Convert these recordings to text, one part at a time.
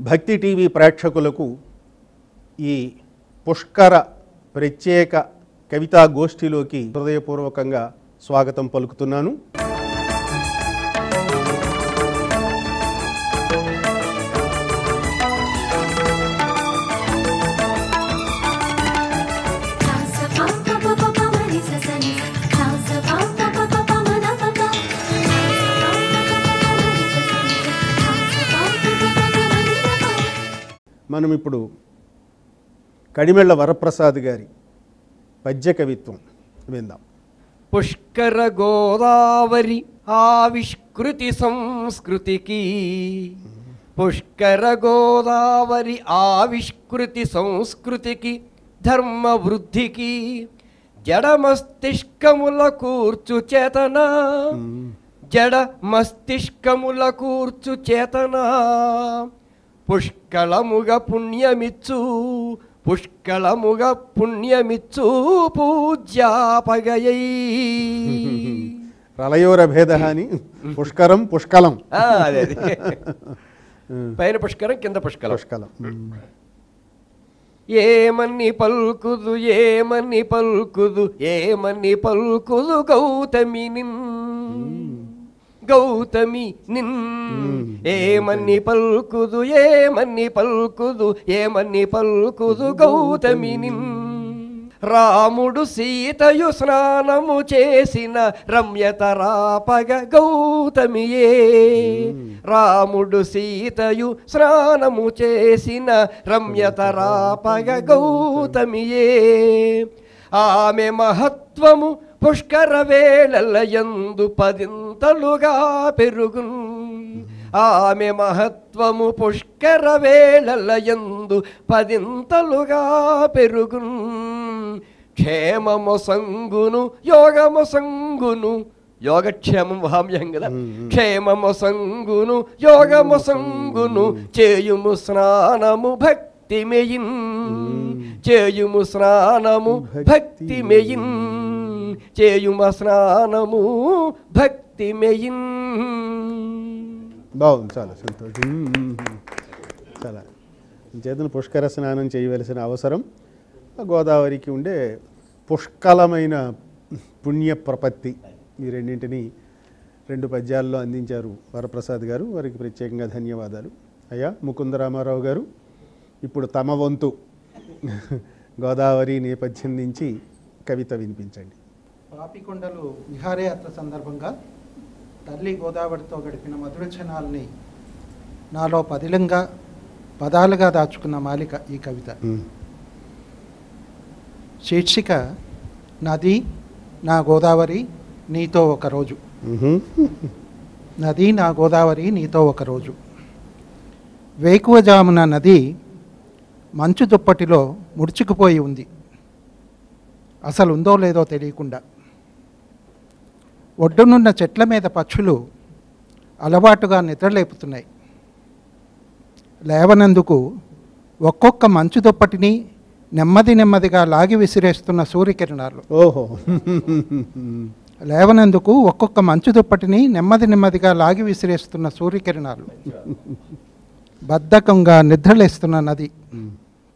భక్తి టీవీ ప్రేక్షకులకు ఈ పుష్కర ప్రత్యేక కవితా గోష్ఠిలోకి హృదయపూర్వకంగా స్వాగతం పలుకుతున్నాను. మనం ఇప్పుడు కడిమెళ్ళ వరప్రసాద్ గారి పద్య కవిత్వం విందాం. పుష్కర గోదావరి ఆవిష్కృతి సంస్కృతికి, పుష్కర గోదావరి ఆవిష్కృతి సంస్కృతికి, ధర్మ వృద్ధికి, జడ మస్తిష్కముల కూర్చు చేతన, జడ మస్తిష్కముల కూర్చు చేతన, పుష్కళముగ పుణ్యమిచ్చు, పుష్కళముగ పుణ్యమిచ్చు పూజ్యాపగయై. ప్రళయోరభేదహాని పుష్కరం పుష్కలం. అదే పైన పుష్కరం కింద పుష్కలం. పుష్కలం ఏమని పల్కుదు, ఏమని పల్కుదు, ఏమని పల్కుదు గౌతమి నిన్, గౌతమి నిన్. ఏమని పల్కుదు, ఏమని పల్కుదు, ఏమని పల్కుదు గౌతమి నిన్. రాముడు సీతయు స్నానము చేసిన రమ్యతరాపగ గౌతమియే. రాముడు సీతయు స్నానము చేసిన రమ్యతరాపగ గౌతమియే. ఆమె మహత్వము పుష్కర వేళలయందు పదింతలుగా పెరుగున్. ఆమె మహత్వము పుష్కర వేళలయందు పదింతలుగా పెరుగున్. క్షేమము సంగును యోగము సంగును, యోగక్షేమం వామ్యం కదా. క్షేమము సంగును యోగము సంగును, చేయుము స్నానము భక్తి మెయిన్, చేయుము స్నానము భక్తి మెయిన్, చేయుమ స్నానము భక్తి మెయిన్. బాగుంది, చాలా సంతోషం. చాలా చేతులు పుష్కర స్నానం చేయవలసిన అవసరం గోదావరికి ఉండే పుష్కలమైన పుణ్య ప్రపత్తి, ఈ రెండింటినీ రెండు పద్యాల్లో అందించారు వరప్రసాద్ గారు. వారికి ప్రత్యేకంగా ధన్యవాదాలు. అయ్యా ముకుందరామారావు గారు, ఇప్పుడు తమ వంతు గోదావరి నేపథ్యం నుంచి కవిత వినిపించండి. పాపికొండలు విహారయాత్ర సందర్భంగా తల్లి గోదావరితో గడిపిన మధుర క్షణాలని నాలో పదాలుగా దాచుకున్న మాలిక ఈ కవిత. శీర్షిక నది నా గోదావరి నీతో ఒకరోజు. నది నా గోదావరి నీతో ఒకరోజు. వేకువజామున నది మంచు దుప్పటిలో ముడుచుకుపోయి ఉంది, అసలు ఉందో లేదో తెలియకుండా. ఒడ్డునున్న చెట్ల మీద పక్షులు అలవాటుగా నిద్రలేపుతున్నాయి. లేవనందుకు ఒక్కొక్క మంచు దుప్పటిని నెమ్మదిగా లాగి విసిరేస్తున్న సూర్యకిరణాలు. ఓహో. లేవనందుకు ఒక్కొక్క మంచు దుప్పటిని నెమ్మదిగా లాగి విసిరేస్తున్న సూర్యకిరణాలు. బద్ధకంగా నిద్రలేస్తున్న నది.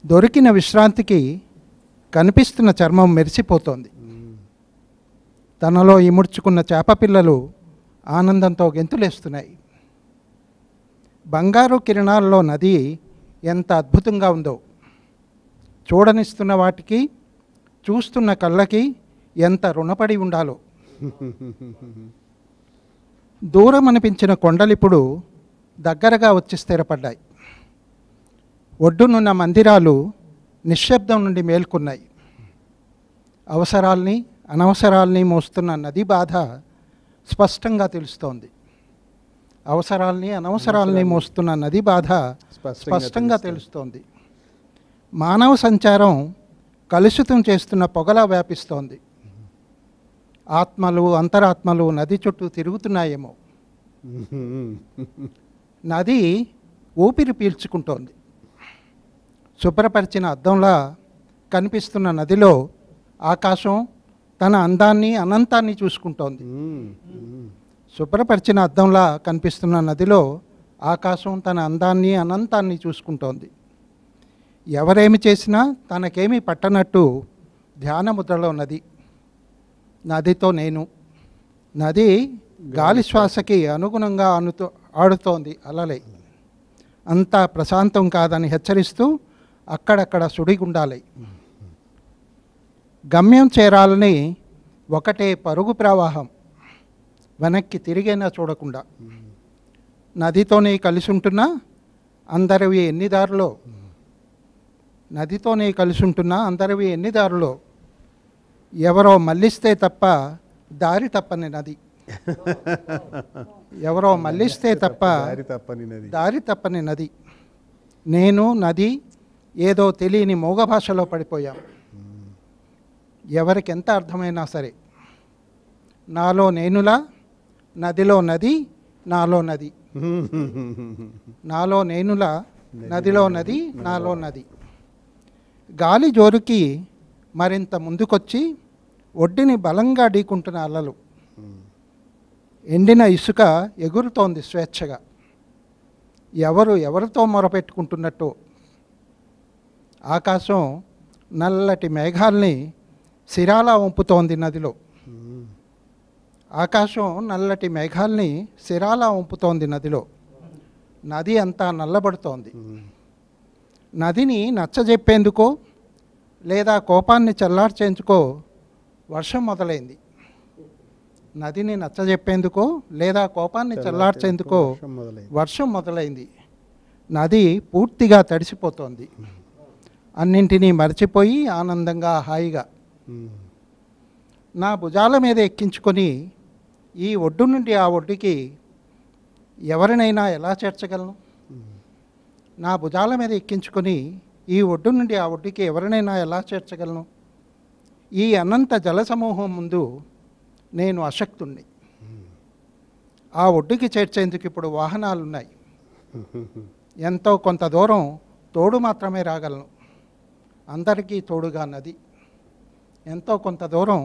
దొరికిన విశ్రాంతికి కనిపిస్తున్న చర్మం మెరిసిపోతోంది. తనలో ఇముడ్చుకున్న చేపపిల్లలు ఆనందంతో గెంతులేస్తున్నాయి. బంగారు కిరణాల్లో నది ఎంత అద్భుతంగా ఉందో, చూడనిస్తున్న వాటికి చూస్తున్న కళ్ళకి ఎంత రుణపడి ఉండాలో. దూరం అనిపించిన కొండలిప్పుడు దగ్గరగా వచ్చి స్థిరపడ్డాయి. ఒడ్డునున్న మందిరాలు నిశ్శబ్దం నుండి మేల్కొన్నాయి. అవసరాల్ని అనవసరాల్ని మోస్తున్న నది బాధ స్పష్టంగా తెలుస్తోంది. అవసరాల్ని అనవసరాల్ని మోస్తున్న నది బాధ స్పష్టంగా తెలుస్తోంది. మానవ సంచారం కలుషితం చేస్తున్న పొగలా వ్యాపిస్తోంది. ఆత్మలు అంతరాత్మలు నది చుట్టూ తిరుగుతున్నాయేమో. నది ఊపిరి పీల్చుకుంటోంది. శుభ్రపరిచిన అద్దంలా కనిపిస్తున్న నదిలో ఆకాశం తన అందాన్ని అనంతాన్ని చూసుకుంటోంది. శుభ్రపరిచిన అద్దంలా కనిపిస్తున్న నదిలో ఆకాశం తన అందాన్ని అనంతాన్ని చూసుకుంటోంది. ఎవరేమి చేసినా తనకేమీ పట్టనట్టు ధ్యానముద్రలో నది. నదితో నేను. నది గాలి శ్వాసకి అనుగుణంగా ఆడుతోంది అలలై. అంతా ప్రశాంతం కాదని హెచ్చరిస్తూ అక్కడక్కడ సుడిగుండాలై. గమ్యం చేరాలని ఒకటే పరుగు ప్రవాహం, వెనక్కి తిరిగైనా చూడకుండా. నదితోనే కలిసి ఉంటున్నా అందరివి ఎన్ని దారులో, నదితోనే కలిసి ఉంటున్నా అందరివి ఎన్ని దారులో, ఎవరో మళ్ళిస్తే తప్ప దారి తప్పని నది. ఎవరో మళ్ళిస్తే తప్ప దారి తప్పని నది. నేను నది ఏదో తెలియని మోగ భాషలో పడిపోయాం. ఎవరికి ఎంత అర్థమైనా సరే. నాలో నేనులా, నదిలో నది, నాలో నది. నాలో నేనులా, నదిలో నది, నాలో నది. గాలి జోరుకి మరింత ముందుకొచ్చి ఒడ్డుని బలంగా ఢీకుంటున్న అలలు. ఎండిన ఇసుక ఎగురుతోంది స్వేచ్ఛగా. ఎవరితో మొరపెట్టుకుంటున్నట్టు. ఆకాశం నల్లటి మేఘాల్ని సిరాలా వంపుతోంది నదిలో. ఆకాశం నల్లటి మేఘాల్ని సిరాలా వంపుతోంది నదిలో. నది అంతా నల్లబడుతోంది. నదిని నచ్చజెప్పేందుకో లేదా కోపాన్ని చల్లార్చేందుకో వర్షం మొదలైంది. నదిని నచ్చజెప్పేందుకో లేదా కోపాన్ని చల్లార్చేందుకో వర్షం మొదలైంది. నది పూర్తిగా తడిసిపోతోంది. అన్నింటినీ మర్చిపోయి ఆనందంగా హాయిగా నా భుజాల మీద ఎక్కించుకొని ఈ ఒడ్డు నుండి ఆ ఒడ్డుకి ఎవరినైనా ఎలా చేర్చగలను? నా భుజాల మీద ఎక్కించుకొని ఈ ఒడ్డు నుండి ఆ ఒడ్డుకి ఎవరినైనా ఎలా చేర్చగలను? ఈ అనంత జలసమూహం ముందు నేను అశక్తుణ్ణి. ఆ ఒడ్డుకి చేర్చేందుకు ఇప్పుడు వాహనాలున్నాయి. ఎంతో కొంత దూరం తోడు మాత్రమే రాగలను. అందరికీ తోడుగా నది. ఎంతో కొంత దూరం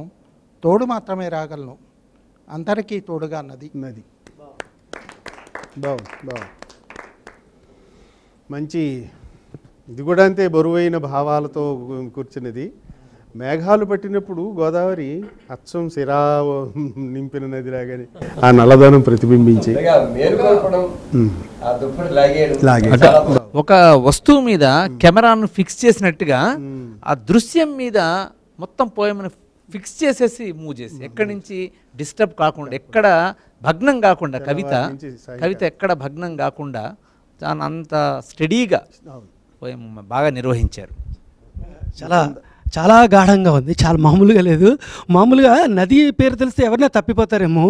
తోడు మాత్రమే రాగలను. అందరికీ తోడుగా నది. నది. బాగుంది. మంచి, ఇది కూడా అంతే బరువైన భావాలతో కూర్చున్నది. మేఘాలు పట్టినప్పుడు గోదావరి అచ్చం సిరా నింపిన నదిలాగానే ఆ నల్లదనం ప్రతిబింబించి ఒక వస్తువు మీద కెమెరాను ఫిక్స్ చేసినట్టుగా ఆ దృశ్యం మీద మొత్తం పోయమని ఫిక్స్ చేసేసి మూవ్ చేసి ఎక్కడి నుంచి డిస్టర్బ్ కాకుండా, ఎక్కడ భగ్నం కాకుండా, కవిత ఎక్కడ భగ్నం కాకుండా అంత స్టడీగా పోయం బాగా నిర్వహించారు. చాలా గాఢంగా ఉంది. చాలా మామూలుగా లేదు. మామూలుగా నది పేరు తెలిస్తే ఎవరైనా తప్పిపోతారేమో.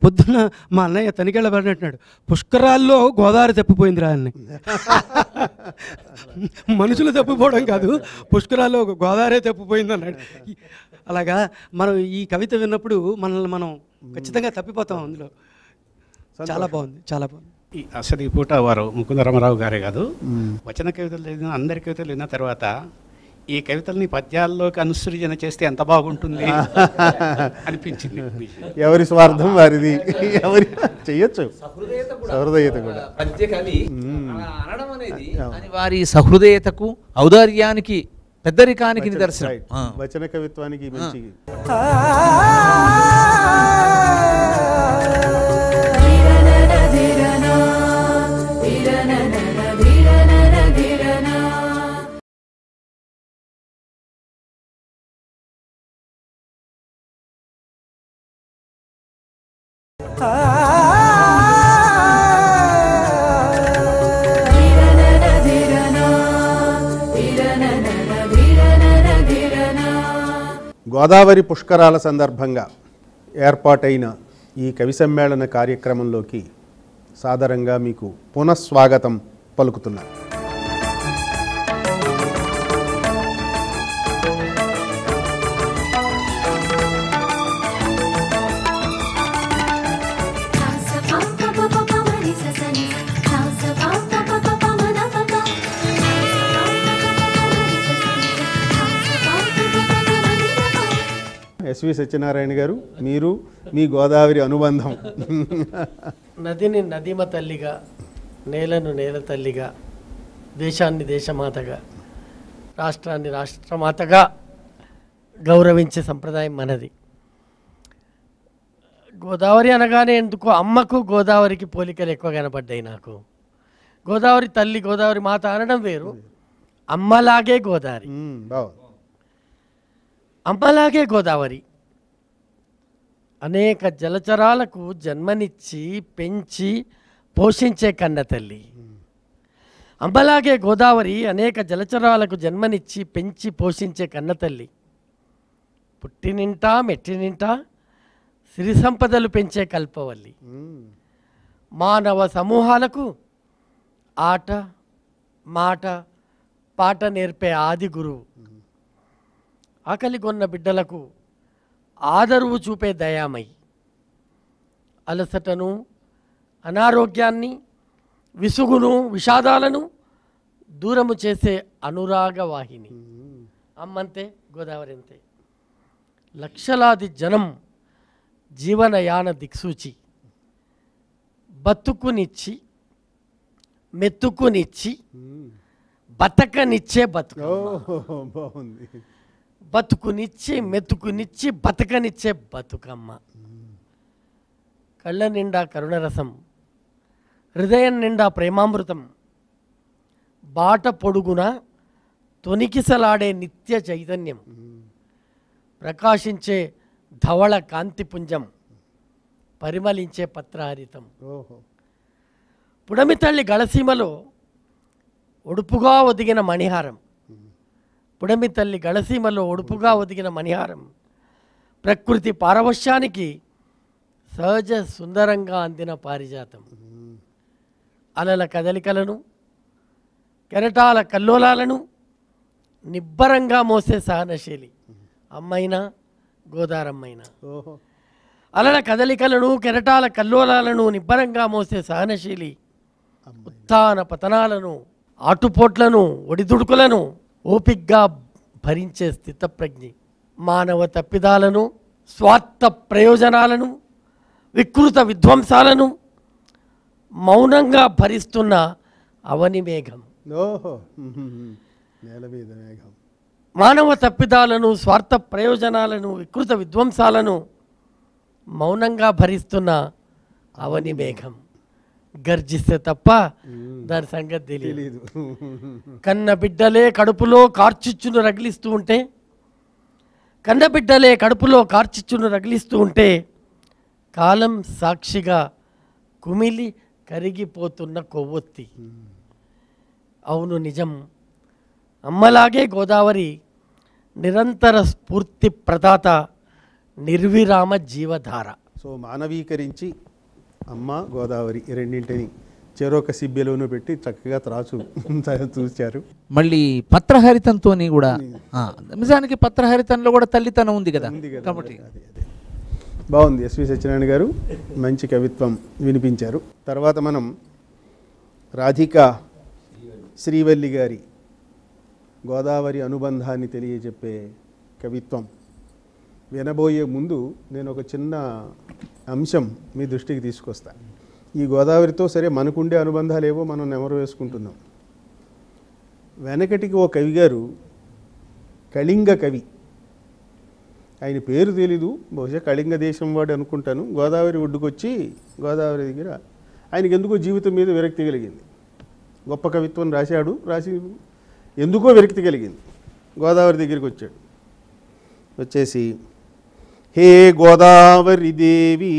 పొద్దున్న మా అన్నయ్య తనికెళ్ళబడినట్టున్నాడు, పుష్కరాల్లో గోదావరి తప్పిపోయిందిరా అని. మనుషులు తప్పిపోవడం కాదు, పుష్కరాల్లో గోదావరి తప్పిపోయింది అన్నాడు. అలాగా మనం ఈ కవిత విన్నప్పుడు మనల్ని మనం ఖచ్చితంగా తప్పిపోతాం అందులో. చాలా బాగుంది, చాలా బాగుంది. అసలు ఈ పూట వారు ముకుంద రామారావు గారే కాదు, వచన కవితలు చదివిన అందరి కవితలు విన్న తర్వాత ఈ కవితల్ని పద్యాల్లోకి అనుసృజన చేస్తే ఎంత బాగుంటుంది అనిపించింది. ఎవరి స్వార్థం వారిది, ఎవరి చెయ్యొచ్చు. సహృదయత కూడా పద్యకవి అనడం అనేది వారి సహృదయతకు, ఔదార్యానికి, పెద్దరికానికి నిదర్శనం. వచన కవిత్వానికి మంచి గోదావరి పుష్కరాల సందర్భంగా ఏర్పాటైన ఈ కవి సమ్మేళన కార్యక్రమంలోకి సాదరంగా మీకు పునఃస్వాగతం పలుకుతున్నాను. ఎస్వి సత్యనారాయణ గారు, మీరు మీ గోదావరి అనుబంధం. నదిని నదీమ తల్లిగా, నేలను నేల తల్లిగా, దేశాన్ని దేశమాతగా, రాష్ట్రాన్ని రాష్ట్రమాతగా గౌరవించే సంప్రదాయం మనది. గోదావరి అనగానే ఎందుకో అమ్మకు గోదావరికి పోలికలు ఎక్కువ కనపడ్డాయి నాకు. గోదావరి తల్లి, గోదావరి మాత అనడం వేరు, అమ్మలాగే గోదావరి, అమ్మలాగే గోదావరి అనేక జలచరాలకు జన్మనిచ్చి పెంచి పోషించే కన్న తల్లి. అమ్మలాగే గోదావరి అనేక జలచరాలకు జన్మనిచ్చి పెంచి పోషించే కన్న తల్లి. పుట్టినింటా మెట్టినింటా సిరి సంపదలు పెంచే కల్పవల్లి. మానవ సమూహాలకు ఆట మాట పాట నేర్పే ఆది గురువు. ఆకలిగొన్న బిడ్డలకు ఆదరువు చూపే దయామయి. అలసటను, అనారోగ్యాన్ని, విసుగును, విషాదాలను దూరము చేసే అనురాగవాహిని. అమ్మంతే, గోదావరి అంతే. లక్షలాది జనం జీవనయాన దిక్సూచి. బతుకునిచ్చి మెతుకునిచ్చి బతకనిచ్చే బాగుంది. బతుకునిచ్చి మెతుకునిచ్చి బతకనిచ్చే బతుకమ్మ. కళ్ళ నిండా కరుణరసం, హృదయం నిండా ప్రేమామృతం, బాట పొడుగున తొనికిసలాడే నిత్య చైతన్యం, ప్రకాశించే ధవళ కాంతిపుంజం, పరిమళించే పత్రహరితం. పుడమి తల్లి గళసీమలో ఒడుపుగా ఒదిగిన మణిహారం. పుడమి తల్లి గళసీమలో ఒడుపుగా ఒదిగిన మణిహారం. ప్రకృతి పారవశ్యానికి సహజ సుందరంగా అందిన పారిజాతం. అలల కదలికలను, కెరటాల కల్లోలాలను నిబ్బరంగా మోసే సహనశీలి. అమ్మైనా గోదారమ్మైనా. అలల కదలికలను, కెరటాల కల్లోలాలను నిబ్బరంగా మోసే సహనశీలి. ఉత్థాన పతనాలను, ఆటుపోట్లను, ఒడిదుడుకులను ఓపిగ్గా భరించే స్థితప్రజ్ఞి. మానవ తప్పిదాలను, స్వార్థ ప్రయోజనాలను, వికృత విధ్వంసాలను మౌనంగా భరిస్తున్న అవని మేఘం. మానవ తప్పిదాలను, స్వార్థ ప్రయోజనాలను, వికృత విధ్వంసాలను మౌనంగా భరిస్తున్న అవని మేఘం. గర్జిస్తే తప్ప దాని సంగతి తెలియదు. కన్న బిడ్డలే కడుపులో కార్చిచ్చును రగిలిస్తూ ఉంటే, కన్న బిడ్డలే కడుపులో కార్చిచ్చును రగిలిస్తూ ఉంటే కాలం సాక్షిగా కుమిలి కరిగిపోతున్న కొవ్వొత్తి. అవును, నిజం. అమ్మలాగే గోదావరి నిరంతర స్ఫూర్తి ప్రదాత, నిర్విరామ జీవధార. సో మానవీకరించి అమ్మ గోదావరి రెండింటిని చెరొక సిబ్బెలోనూ పెట్టి చక్కగా చూశారు. మళ్ళీ పత్రహరితంతో కూడా నిజానికి పత్రహరితంలో కూడా తల్లితనం ఉంది కదా. కాబట్టి బాగుంది. ఎస్వి సత్యనారాయణ గారు మంచి కవిత్వం వినిపించారు. తర్వాత మనం రాధికా శ్రీవల్లి గారి గోదావరి అనుబంధాన్ని తెలియజెప్పే కవిత్వం వినబోయే ముందు నేను ఒక చిన్న అంశం మీ దృష్టికి తీసుకొస్తాను. ఈ గోదావరితో సరే మనకుండే అనుబంధాలు ఏవో మనం నెమరు వేసుకుంటున్నాం. వెనకటికి ఓ కవి గారు, కళింగ కవి, ఆయన పేరు తెలీదు, బహుశా కళింగ దేశం వాడు అనుకుంటాను. గోదావరి ఒడ్డుకొచ్చి గోదావరి దగ్గర ఆయనకి ఎందుకో జీవితం మీద విరక్తి కలిగింది. గొప్ప కవిత్వం రాశాడు, రాసి ఎందుకో విరక్తి కలిగింది. గోదావరి దగ్గరికి వచ్చాడు. వచ్చేసి, హే గోదావరి దేవి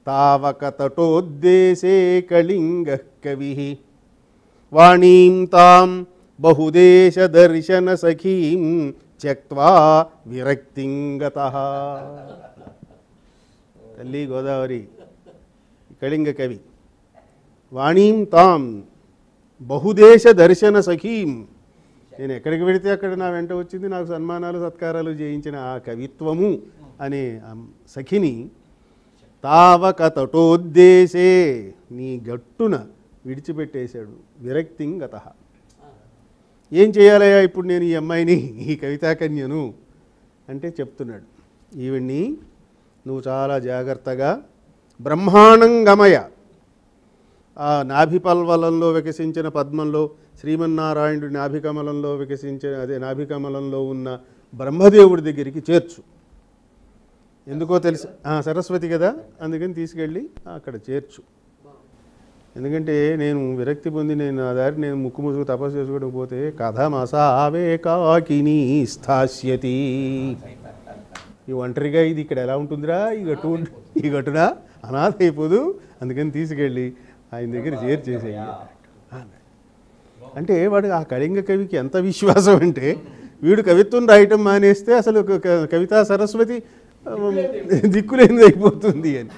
తావక తటోద్దేశే కళింగ కవి వాణీం తాం బహుదేశ దర్శన సఖీం త్యక్త్వా విరక్తింగతః. తల్లి గోదావరి కళింగ కవి. వాణీం తాం బహుదేశ దర్శన సఖీం. నేను ఎక్కడికి వెళితే అక్కడ నా వెంట వచ్చింది, నాకు సన్మానాలు సత్కారాలు చేయించిన ఆ కవిత్వము అనే సఖిని తావక తటోద్దేశే నీ గట్టున విడిచిపెట్టేశాడు. విరక్తింగతః. ఏం చేయాలయ్యా ఇప్పుడు నేను ఈ అమ్మాయిని, ఈ కవితాకన్యను అంటే చెప్తున్నాడు, ఈవిడ్ని నువ్వు చాలా జాగ్రత్తగా బ్రహ్మాండం గమయ, ఆ నాభిపల్వలంలో వికసించిన పద్మంలో శ్రీమన్నారాయణుడి నాభికమలంలో వికసించిన అదే నాభికమలంలో ఉన్న బ్రహ్మదేవుడి దగ్గరికి చేర్చు. ఎందుకో తెలుసు, సరస్వతి కదా, అందుకని తీసుకెళ్ళి అక్కడ చేర్చు. ఎందుకంటే నేను విరక్తి పొంది నేను నా దారి నేను ముక్కు తపస్సు చేసుకోవడం పోతే కథమసావే కాకినీ స్థాస్యతి, ఈ ఒంటరిగా ఇది ఇక్కడ ఎలా ఉంటుందిరా, ఈ గట్టున అనాథ అయిపోదు, అందుకని తీసుకెళ్ళి ఆయన దగ్గర చేర్చేసేయి. అంటే వాడు ఆ కళింగ కవికి ఎంత విశ్వాసం అంటే వీడు కవిత్వం రాయటం మానేస్తే అసలు కవితా సరస్వతి దిక్కులేనిది అయిపోతుంది అని.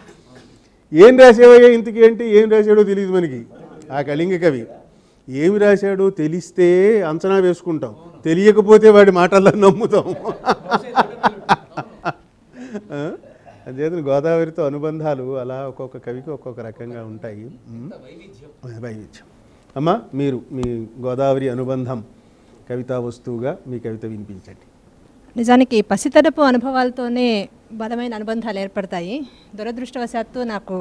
ఏం రాసేవయ్యా ఇంతకీ అంటే ఏం రాశాడో తెలియదు మనకి. ఆ కళింగ కవి ఏమి రాశాడో తెలిస్తే అంచనా వేసుకుంటాం, తెలియకపోతే వాడి మాటల్లో నమ్ముతాం. అంచేత గోదావరితో అనుబంధాలు అలా ఒక్కొక్క కవికి ఒక్కొక్క రకంగా ఉంటాయి. వైవిధ్యం. అమ్మ, మీరు మీ గోదావరి అనుబంధం కవితా వస్తువుగా మీ కవిత వినిపించండి. నిజానికి పసితరపు అనుభవాలతోనే బలమైన అనుబంధాలు ఏర్పడతాయి. దురదృష్టవశాత్తు నాకు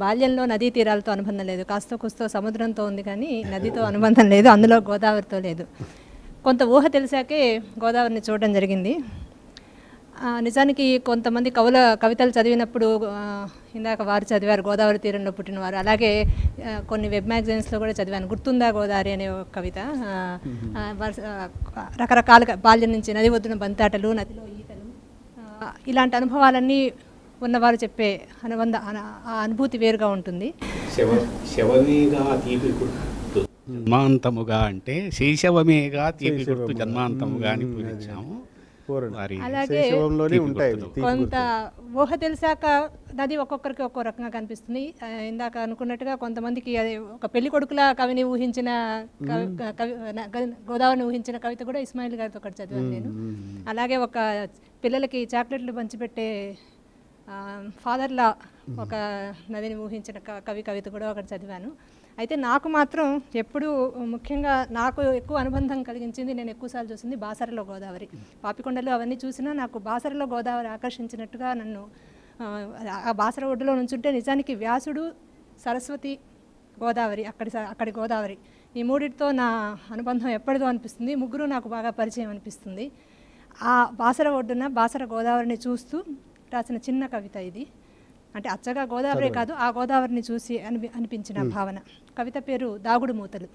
బాల్యంలో నదీ తీరాలతో అనుబంధం లేదు. కాస్తో కూస్తో సముద్రంతో ఉంది కానీ నదితో అనుబంధం లేదు, అందులో గోదావరితో లేదు. కొంత ఊహ తెలిసాకే గోదావరిని చూడడం జరిగింది. నిజానికి కొంతమంది కవితలు చదివినప్పుడు ఇందాక వారు చదివారు గోదావరి తీరంలో పుట్టినవారు, అలాగే కొన్ని వెబ్ మ్యాగజైన్స్లో కూడా చదివాను గుర్తుందా గోదావరి అనే ఒక కవిత. రకరకాలుగా బాల్యం నుంచి నది ఒడ్డున బంతాటలు, నదిలో ఈతలు, ఇలాంటి అనుభవాలన్నీ ఉన్నవారు చెప్పే ఆ అనుభూతి వేరుగా ఉంటుంది. జన్మాంతముగా అంటే శైశవమేగా తీపి గుర్తు జన్మాంతముగా అని పూజించాము. అలాగే కొంత ఊహ తెలిసాక నది ఒక్కొక్కరికి ఒక్కో రకంగా కనిపిస్తుంది. ఇందాక అనుకున్నట్టుగా కొంతమందికి అది ఒక పెళ్లి కొడుకుల కవిని ఊహించిన గోదావరిని ఊహించిన కవిత కూడా ఇస్మాయిల్ గారితో ఒకటి చదివాను నేను. అలాగే ఒక పిల్లలకి చాక్లెట్లు పంచిపెట్టే ఫాదర్లా ఒక నదిని ఊహించిన కవిత కూడా ఒకటి చదివాను. అయితే నాకు మాత్రం ఎప్పుడు ముఖ్యంగా నాకు ఎక్కువ అనుబంధం కలిగించింది, నేను ఎక్కువసార్లు చూసింది బాసరలో గోదావరి. పాపికొండలు అవన్నీ చూసినా నాకు బాసరలో గోదావరి ఆకర్షించినట్టుగా నన్ను ఆ బాసర ఒడ్డులో నుంచుంటే నిజానికి వ్యాసుడు, సరస్వతి, గోదావరి, అక్కడి గోదావరి, ఈ మూడిటితో నా అనుబంధం ఎప్పటిదో అనిపిస్తుంది. ముగ్గురు నాకు బాగా పరిచయం అనిపిస్తుంది. ఆ బాసర ఒడ్డున బాసర గోదావరిని చూస్తూ రాసిన చిన్న కవిత ఇది. అంటే అచ్చగా గోదావరి కాదు, ఆ గోదావరిని చూసి అనిపించిన భావన. కవిత పేరు దాగుడు మూతలు.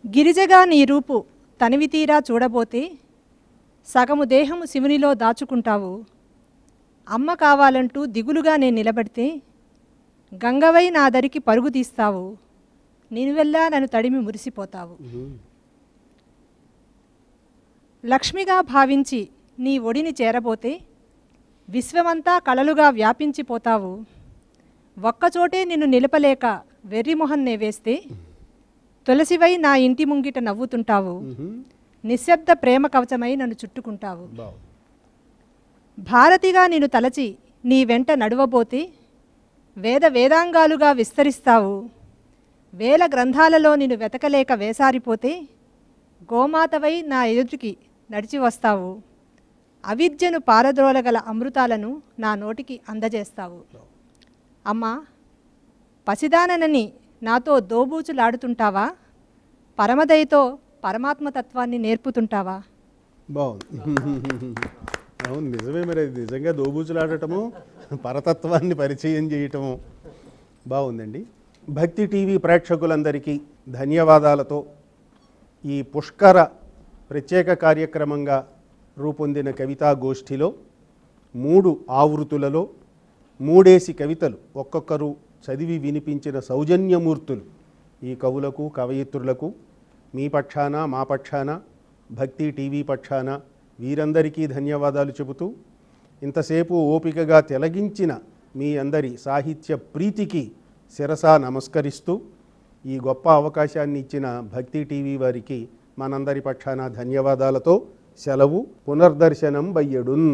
గిరిజగా నీ రూపు తనివి తీరా చూడబోతే సగము దేహము శివునిలో దాచుకుంటావు. అమ్మ కావాలంటూ దిగులుగా నేను నిలబడితే గంగవై నా దరికి పరుగు తీస్తావు. నినువెల్లా నన్ను తడిమి మురిసిపోతావు. లక్ష్మిగా భావించి నీ ఒడిని చేరబోతే విశ్వమంతా కళలుగా వ్యాపించిపోతావు. ఒక్కచోటే నిన్ను నిలపలేక వెర్రిమొహన్నే వేస్తే తులసివై నా ఇంటి ముంగిట నవ్వుతుంటావు. నిశ్శబ్ద ప్రేమ కవచమై నన్ను చుట్టుకుంటావు. భారతిగా నిన్ను తలచి నీ వెంట నడువబోతే వేదాంగాలుగా విస్తరిస్తావు. వేల గ్రంథాలలో నిన్ను వెతకలేక వేసారిపోతే గోమాతవై నా ఎదుటికి నడిచి వస్తావు. అవిద్యను పారద్రోలగల అమృతాలను నా నోటికి అందజేస్తావు. అమ్మా, పసిదానని నాతో దోబూచులాడుతుంటావా? పరమదయతో పరమాత్మతత్వాన్ని నేర్పుతుంటావా? బాగుంది. అవును, నిజమే. మరి అది నిజంగా దోబూచులాడటము, పరతత్వాన్ని పరిచయం చేయటము బాగుందండి. భక్తి టీవీ ప్రేక్షకులందరికీ ధన్యవాదాలతో ఈ పుష్కర ప్రత్యేక కార్యక్రమంగా రూపొందిన కవితా గోష్ఠిలో 3 ఆవృతులలో 3 కవితలు ఒక్కొక్కరు చదివి వినిపించిన సౌజన్యమూర్తులు ఈ కవులకు, కవయిత్రులకు మీ పక్షాన, మా పక్షాన, భక్తి టీవీ పక్షాన వీరందరికీ ధన్యవాదాలు చెబుతూ, ఇంతసేపు ఓపికగా తిలగించిన మీ అందరి సాహిత్య ప్రీతికి శిరసా నమస్కరిస్తూ, ఈ గొప్ప అవకాశాన్ని ఇచ్చిన భక్తి టీవీ వారికి మనందరి పక్షాన ధన్యవాదాలతో సెలవు. పునర్దర్శనం బయ్యడున్.